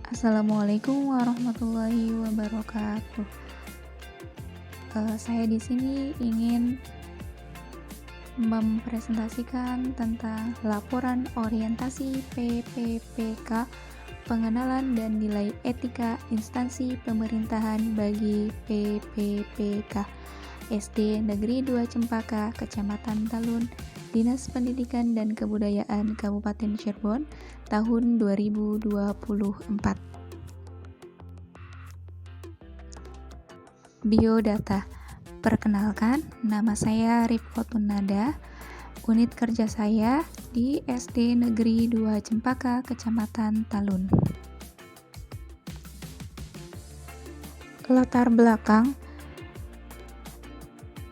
Assalamualaikum warahmatullahi wabarakatuh. Saya di sini ingin mempresentasikan tentang laporan orientasi PPPK, pengenalan dan nilai etika instansi pemerintahan bagi PPPK, SD Negeri 2 Cempaka, Kecamatan Talun, Dinas Pendidikan dan Kebudayaan Kabupaten Cirebon, tahun 2024. Biodata. Perkenalkan, nama saya Rifkotun Nada. Unit kerja saya di SD Negeri 2 Cempaka, Kecamatan Talun. Latar belakang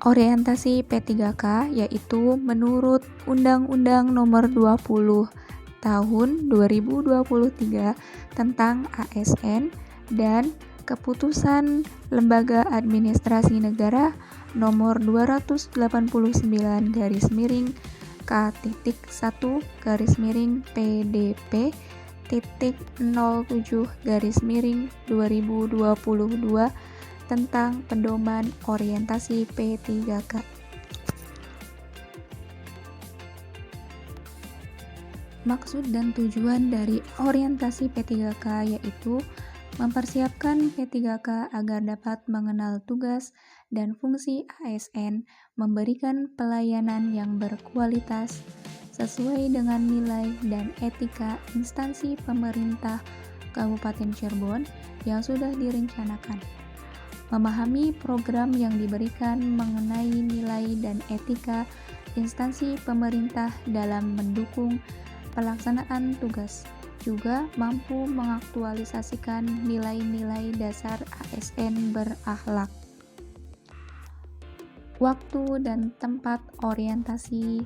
orientasi P3K yaitu menurut Undang-Undang Nomor 20 Tahun 2023 tentang ASN dan Keputusan Lembaga Administrasi Negara Nomor 289-PDP-07-2022 tentang pedoman orientasi P3K. Maksud dan tujuan dari orientasi P3K yaitu mempersiapkan P3K agar dapat mengenal tugas dan fungsi ASN, memberikan pelayanan yang berkualitas sesuai dengan nilai dan etika instansi pemerintah Kabupaten Cirebon yang sudah direncanakan. Memahami program yang diberikan mengenai nilai dan etika instansi pemerintah dalam mendukung pelaksanaan tugas, juga mampu mengaktualisasikan nilai-nilai dasar ASN berakhlak. Waktu dan tempat orientasi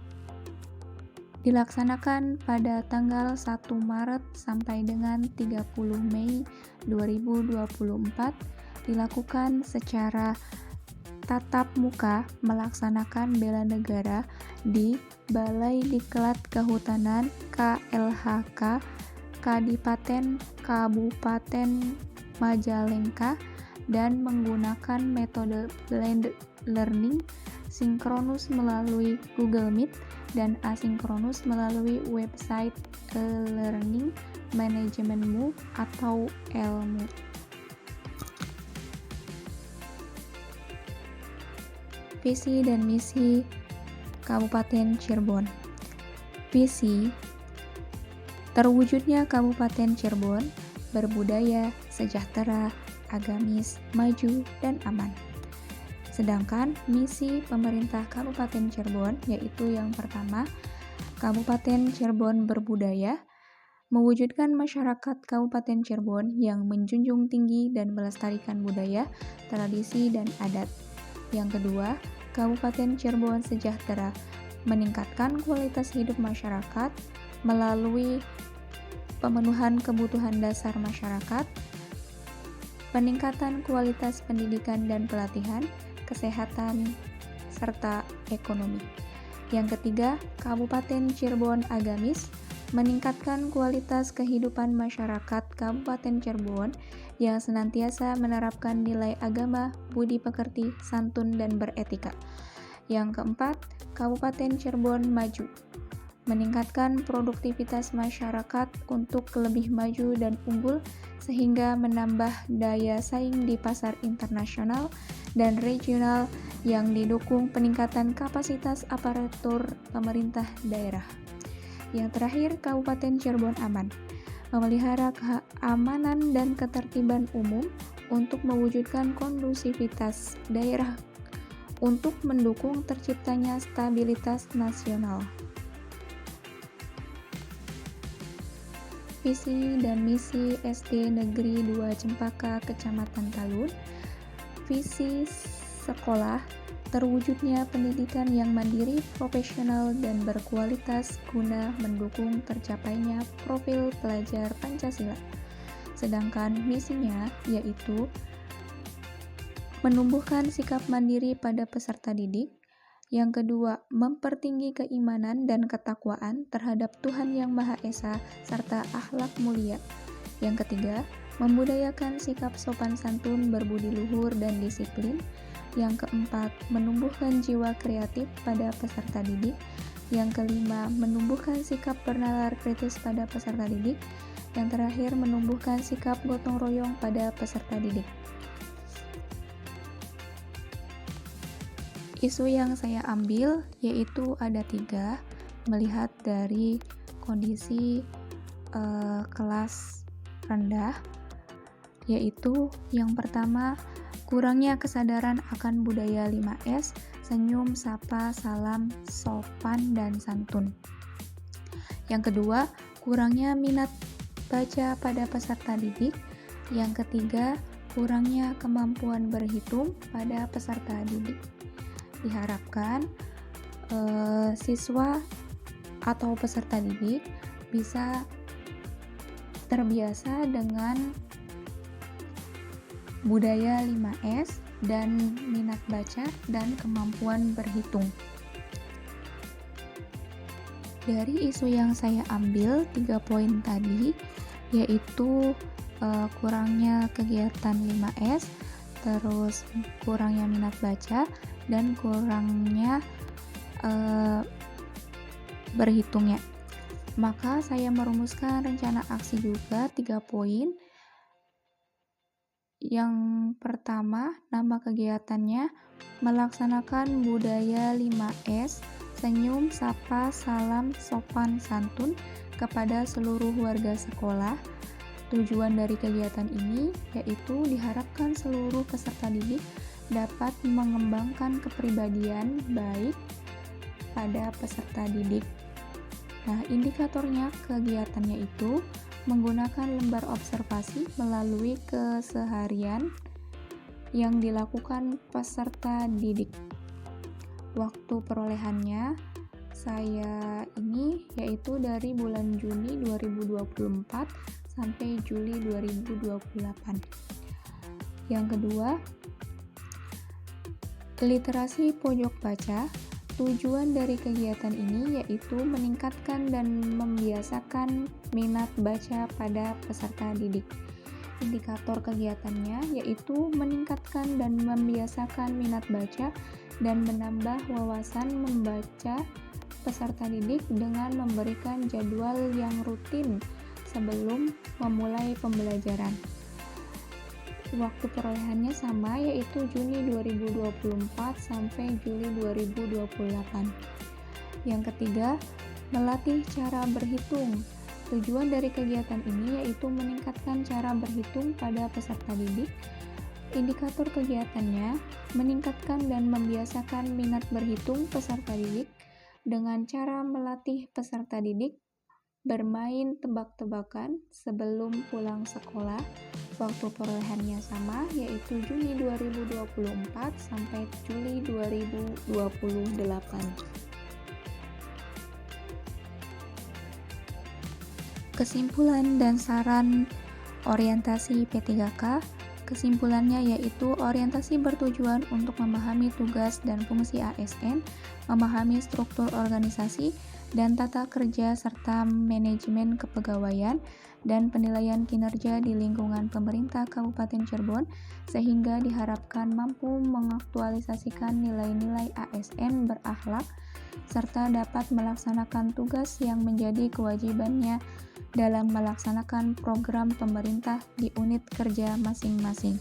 dilaksanakan pada tanggal 1 Maret sampai dengan 30 Mei 2024, dilakukan secara tatap muka melaksanakan bela negara di Balai Diklat Kehutanan KLHK Kadipaten Kabupaten Majalengka dan menggunakan metode blended learning sinkronus melalui Google Meet dan asinkronus melalui website e-learning manajemenmu atau ELMU. Visi dan misi Kabupaten Cirebon. Visi: terwujudnya Kabupaten Cirebon berbudaya, sejahtera, agamis, maju, dan aman. Sedangkan misi pemerintah Kabupaten Cirebon yaitu yang pertama, Kabupaten Cirebon berbudaya, mewujudkan masyarakat Kabupaten Cirebon yang menjunjung tinggi dan melestarikan budaya, tradisi, dan adat. Yang kedua, Kabupaten Cirebon sejahtera, meningkatkan kualitas hidup masyarakat melalui pemenuhan kebutuhan dasar masyarakat, peningkatan kualitas pendidikan dan pelatihan, kesehatan, serta ekonomi. Yang ketiga, Kabupaten Cirebon agamis, meningkatkan kualitas kehidupan masyarakat Kabupaten Cirebon yang senantiasa menerapkan nilai agama, budi pekerti, santun, dan beretika. Yang keempat, Kabupaten Cirebon maju, meningkatkan produktivitas masyarakat untuk lebih maju dan unggul sehingga menambah daya saing di pasar internasional dan regional yang didukung peningkatan kapasitas aparatur pemerintah daerah. Yang terakhir, Kabupaten Cirebon aman, memelihara keamanan dan ketertiban umum untuk mewujudkan kondusivitas daerah untuk mendukung terciptanya stabilitas nasional. Visi dan misi SD Negeri 2 Cempaka, Kecamatan Talun. Visi sekolah: terwujudnya pendidikan yang mandiri, profesional, dan berkualitas guna mendukung tercapainya profil pelajar Pancasila. Sedangkan misinya yaitu menumbuhkan sikap mandiri pada peserta didik. Yang kedua, mempertinggi keimanan dan ketakwaan terhadap Tuhan Yang Maha Esa serta akhlak mulia. Yang ketiga, membudayakan sikap sopan santun, berbudi luhur, dan disiplin. Yang keempat, menumbuhkan jiwa kreatif pada peserta didik. Yang kelima, menumbuhkan sikap bernalar kritis pada peserta didik. Yang terakhir, menumbuhkan sikap gotong royong pada peserta didik. Isu yang saya ambil yaitu ada 3, melihat dari kondisi kelas rendah, yaitu yang pertama, kurangnya kesadaran akan budaya 5S, senyum, sapa, salam, sopan, dan santun. Yang kedua, kurangnya minat baca pada peserta didik. Yang ketiga, kurangnya kemampuan berhitung pada peserta didik. Diharapkan siswa atau peserta didik bisa terbiasa dengan budaya 5S dan minat baca dan kemampuan berhitung. Dari isu yang saya ambil 3 poin tadi, yaitu kurangnya kegiatan 5S, terus kurangnya minat baca, dan kurangnya berhitungnya. Maka saya merumuskan rencana aksi juga 3 poin. Yang pertama, nama kegiatannya melaksanakan budaya 5S, senyum, sapa, salam, sopan, santun kepada seluruh warga sekolah. Tujuan dari kegiatan ini yaitu diharapkan seluruh peserta didik dapat mengembangkan kepribadian baik pada peserta didik. Nah, indikatornya kegiatannya itu menggunakan lembar observasi melalui keseharian yang dilakukan peserta didik. Waktu perolehannya saya ini yaitu dari bulan Juni 2024 sampai Juli 2028. Yang kedua, literasi pojok baca. Tujuan dari kegiatan ini yaitu meningkatkan dan membiasakan minat baca pada peserta didik. Indikator kegiatannya yaitu meningkatkan dan membiasakan minat baca dan menambah wawasan membaca peserta didik dengan memberikan jadwal yang rutin sebelum memulai pembelajaran. Waktu perolehannya sama, yaitu Juni 2024 sampai Juli 2028. Yang ketiga, melatih cara berhitung. Tujuan dari kegiatan ini yaitu meningkatkan cara berhitung pada peserta didik. Indikator kegiatannya meningkatkan dan membiasakan minat berhitung peserta didik dengan cara melatih peserta didik bermain tebak-tebakan sebelum pulang sekolah. Waktu perolehannya sama, yaitu Juni 2024 sampai Juli 2028. Kesimpulan dan saran orientasi P3K. Kesimpulannya yaitu orientasi bertujuan untuk memahami tugas dan fungsi ASN, memahami struktur organisasi dan tata kerja serta manajemen kepegawaian dan penilaian kinerja di lingkungan pemerintah Kabupaten Cirebon, sehingga diharapkan mampu mengaktualisasikan nilai-nilai ASN berakhlak serta dapat melaksanakan tugas yang menjadi kewajibannya dalam melaksanakan program pemerintah di unit kerja masing-masing.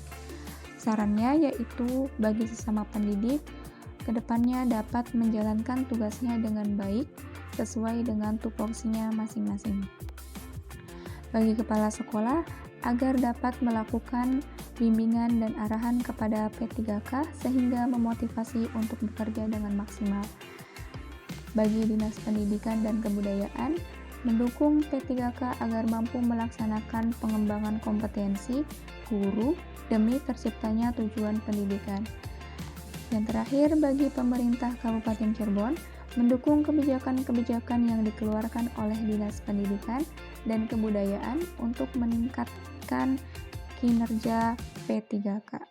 Sarannya yaitu bagi sesama pendidik, kedepannya dapat menjalankan tugasnya dengan baik sesuai dengan tupoksinya masing-masing. Bagi kepala sekolah, agar dapat melakukan bimbingan dan arahan kepada P3K sehingga memotivasi untuk bekerja dengan maksimal. Bagi Dinas Pendidikan dan Kebudayaan, mendukung P3K agar mampu melaksanakan pengembangan kompetensi guru demi terciptanya tujuan pendidikan. Yang terakhir, bagi pemerintah Kabupaten Cirebon, mendukung kebijakan-kebijakan yang dikeluarkan oleh Dinas Pendidikan dan Kebudayaan untuk meningkatkan kinerja P3K.